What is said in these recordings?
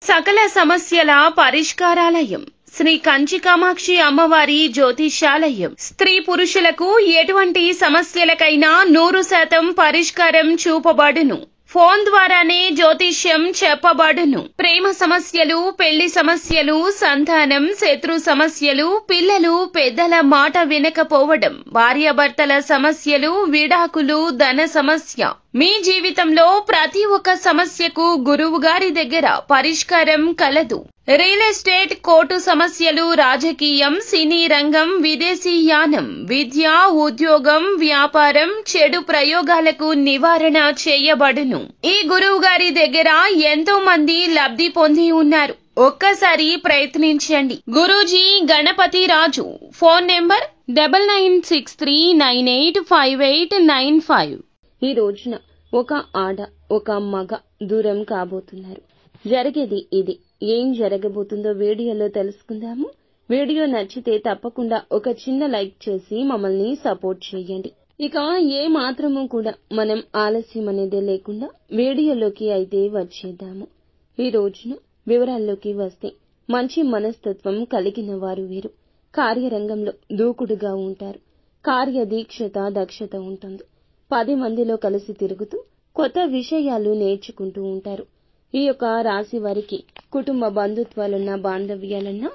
సకల సమస్యల పరిష్కారాలయం శ్రీ కంచి కామాక్షి అమ్మవారి జ్యోతిష్యాలయం. స్త్రీ పురుషులకు ఎటువంటి సమస్యలకైనా 100% పరిష్కారం చూపబడును. ఫోన్ ద్వారానే జ్యోతిష్యం చెప్పబడును. ప్రేమ సమస్యలు, పెళ్లి సమస్యలు, సంతానం, శత్రు సమస్యలు, పిల్లలు పెద్దల మాట వినకపోవడం, భార్యాభర్తల సమస్యలు, విడాకులు, ధన సమస్య. మీ జీవితంలో ప్రతి ఒక్క సమస్యకు గురువు గారి దగ్గర పరిష్కారం కలదు. రియల్ ఎస్టేట్, కోర్టు సమస్యలు, రాజకీయం, సినీ రంగం, విదేశీ యానం, విద్య, ఉద్యోగం, వ్యాపారం, చెడు ప్రయోగాలకు నివారణ చేయబడును. ఈ గురువు గారి దగ్గర ఎంతో మంది లబ్ధి పొంది ఉన్నారు. ఒక్కసారి ప్రయత్నించండి. గురూజీ గణపతి రాజు. Phone number 9963985895. ఈ రోజున ఒక ఆడ ఒక మగ దూరం కాబోతున్నారు. జరిగేది ఇది. ఏం జరగబోతుందో వీడియోలో తెలుసుకుందాము. వీడియో నచ్చితే తప్పకుండా ఒక చిన్న లైక్ చేసి మమ్మల్ని సపోర్ట్ చేయండి. ఇక ఏ మాత్రము కూడా మనం ఆలస్యం అనేదే లేకుండా వీడియోలోకి అయితే వచ్చేద్దాము. ఈ రోజున వివరాల్లోకి వస్తే మంచి మనస్తత్వం కలిగిన వారు వీరు. కార్యరంగంలో దూకుడుగా ఉంటారు. కార్యదీక్షత, దక్షత ఉంటుంది. 10 మందిలో కలిసి తిరుగుతూ కొత్త విషయాలు నేర్చుకుంటూ ఉంటారు. ఈ యొక్క రాశి వారికి కుటుంబ బంధుత్వాలన్నా, బాంధవ్యాలన్నా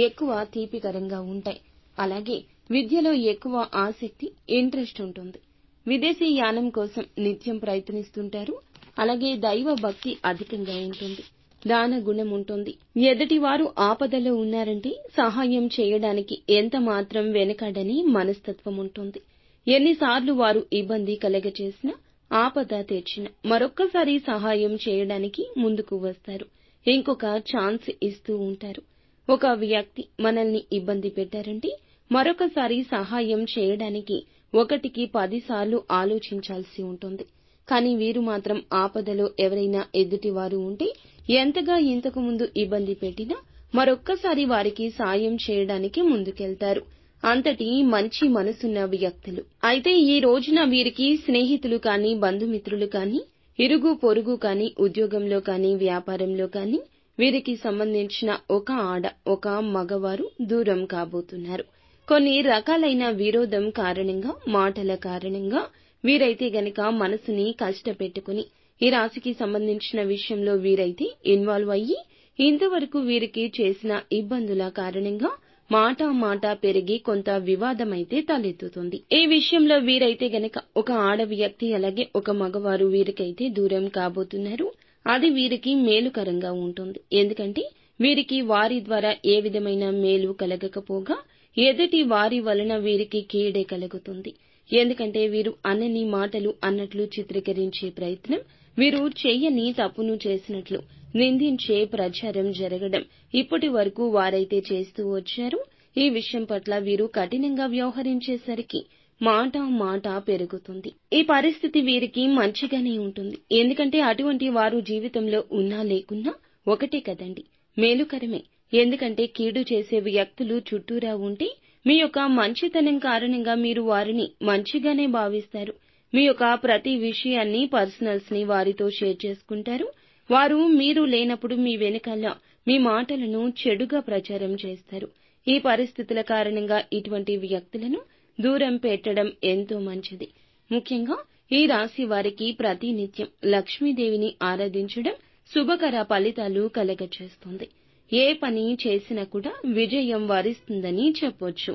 ఎక్కువ తీపికరంగా ఉంటాయి. అలాగే విద్యలో ఎక్కువ ఆసక్తి, ఇంట్రెస్ట్ ఉంటుంది. విదేశీ యానం కోసం నిత్యం ప్రయత్నిస్తుంటారు. అలాగే దైవ భక్తి అధికంగా ఉంటుంది. దాన గుణం ఉంటుంది. ఎదుటి వారు ఆపదలో ఉన్నారంటే సహాయం చేయడానికి ఎంత మాత్రం వెనకాడని మనస్తత్వం ఉంటుంది. ఎన్నిసార్లు వారు ఇబ్బంది కలగచేసినా, ఆపద తెచ్చినా మరొక్కసారి సహాయం చేయడానికి ముందుకు వస్తారు. ఇంకొక ఛాన్స్ ఇస్తూ ఉంటారు. ఒక వ్యక్తి మనల్ని ఇబ్బంది పెట్టారంటే మరొకసారి సహాయం చేయడానికి 1కి 10 సార్లు ఆలోచించాల్సి ఉంటుంది. కానీ వీరు మాత్రం ఆపదలో ఎవరైనా ఎదుటివారు ఉంటే ఎంతగా ఇంతకు ముందు ఇబ్బంది పెట్టినా మరొక్కసారి వారికి సాయం చేయడానికి ముందుకెళ్తారు. అంతటి మంచి మనసున్న వ్యక్తులు. అయితే ఈ రోజున వీరికి స్నేహితులు కానీ, బంధుమిత్రులు కానీ, ఇరుగు పొరుగు కానీ, ఉద్యోగంలో కానీ, వ్యాపారంలో కానీ వీరికి సంబంధించిన ఒక ఆడ ఒక మగవారు దూరం కాబోతున్నారు. కొన్ని రకాలైన విరోధం కారణంగా, మాటల కారణంగా వీరైతే గనక మనసుని కష్టపెట్టుకుని ఈ రాశికి సంబంధించిన విషయంలో వీరైతే ఇన్వాల్వ్ అయ్యి ఇంతవరకు వీరికి చేసిన ఇబ్బందుల కారణంగా మాట పెరిగి కొంత వివాదమైతే తలెత్తుతుంది. ఈ విషయంలో వీరైతే గనక ఒక ఆడ వ్యక్తి అలాగే ఒక మగవారు వీరికైతే దూరం కాబోతున్నారు. అది వీరికి మేలుకరంగా ఉంటుంది. ఎందుకంటే వీరికి వారి ద్వారా ఏ విధమైన మేలు కలగకపోగా ఎదుటి వారి వలన వీరికి కీడే కలుగుతుంది. ఎందుకంటే వీరు అన్నని మాటలు అన్నట్లు చిత్రీకరించే ప్రయత్నం, వీరు చెయ్యని తప్పును చేసినట్లు నిందించే ప్రచారం జరగడం ఇప్పటి వరకు వారైతే చేస్తూ వచ్చారు. ఈ విషయం పట్ల వీరు కఠినంగా వ్యవహరించేసరికి మాట పెరుగుతుంది. ఈ పరిస్థితి వీరికి మంచిగానే ఉంటుంది. ఎందుకంటే అటువంటి వారు జీవితంలో ఉన్నా లేకున్నా ఒకటే కదండి, మేలుకరమే. ఎందుకంటే కీడు చేసే వ్యక్తులు చుట్టూరా ఉంటే మీ యొక్క మంచితనం కారణంగా మీరు వారిని మంచిగానే భావిస్తారు. మీ యొక్క ప్రతి విషయాన్ని, పర్సనల్స్ ని వారితో షేర్ చేసుకుంటారు. వారు మీరు లేనప్పుడు మీ వెనకాల మీ మాటలను చెడుగా ప్రచారం చేస్తారు. ఈ పరిస్థితుల కారణంగా ఇటువంటి వ్యక్తులను దూరం పెట్టడం ఎంతో మంచిది. ముఖ్యంగా ఈ రాశి వారికి ప్రతినిత్యం లక్ష్మీదేవిని ఆరాధించడం శుభకర ఫలితాలు కలగచేస్తుంది. ఏ పని చేసినా కూడా విజయం వరిస్తుందని చెప్పొచ్చు.